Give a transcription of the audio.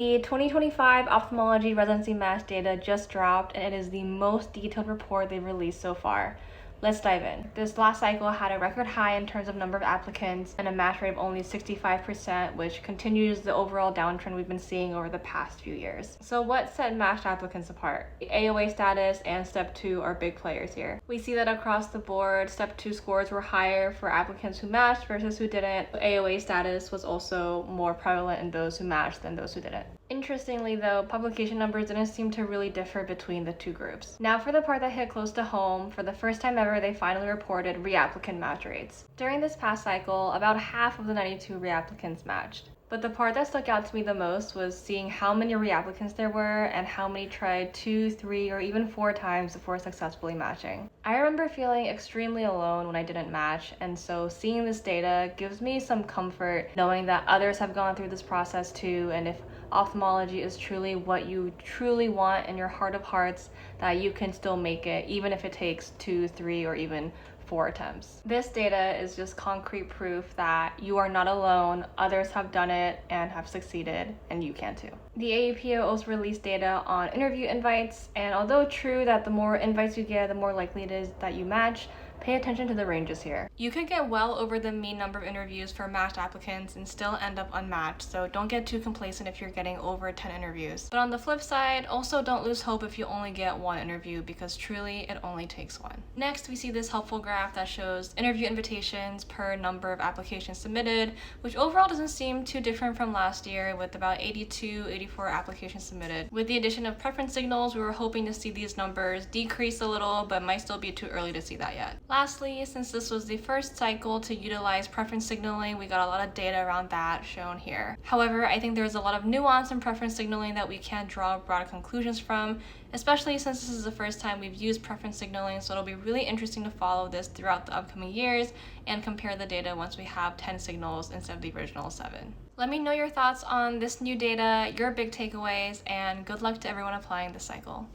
The 2025 ophthalmology residency match data just dropped, and it is the most detailed report they've released so far. Let's dive in. This last cycle had a record high in terms of number of applicants and a match rate of only 65%, which continues the overall downtrend we've been seeing over the past few years. So what set matched applicants apart? AOA status and Step 2 are big players here. We see that across the board, Step 2 scores were higher for applicants who matched versus who didn't. AOA status was also more prevalent in those who matched than those who didn't. Interestingly though, publication numbers didn't seem to really differ between the two groups. Now for the part that hit close to home, for the first time ever they finally reported reapplicant match rates. During this past cycle, about half of the 92 reapplicants matched. But the part that stuck out to me the most was seeing how many reapplicants there were and how many tried 2, 3, or even 4 times before successfully matching. I remember feeling extremely alone when I didn't match, and so seeing this data gives me some comfort knowing that others have gone through this process too, and if ophthalmology is truly what you truly want in your heart of hearts, that you can still make it even if it takes 2, 3, or even 4 attempts. This data is just concrete proof that you are not alone, others have done it and have succeeded, and you can too. The AAPO also released data on interview invites, and although true that the more invites you get, the more likely it is that you match, pay attention to the ranges here. You could get well over the mean number of interviews for matched applicants and still end up unmatched, so don't get too complacent if you're getting over 10 interviews. But on the flip side, also don't lose hope if you only get 1 interview, because truly it only takes 1. Next, we see this helpful graph that shows interview invitations per number of applications submitted, which overall doesn't seem too different from last year with about 82, 84 applications submitted. With the addition of preference signals, we were hoping to see these numbers decrease a little, but might still be too early to see that yet. Lastly, since this was the first cycle to utilize preference signaling, we got a lot of data around that shown here. However, I think there's a lot of nuance in preference signaling that we can't draw broad conclusions from, especially since this is the first time we've used preference signaling, so it'll be really interesting to follow this throughout the upcoming years and compare the data once we have 10 signals instead of the original 7. Let me know your thoughts on this new data, your big takeaways, and good luck to everyone applying this cycle.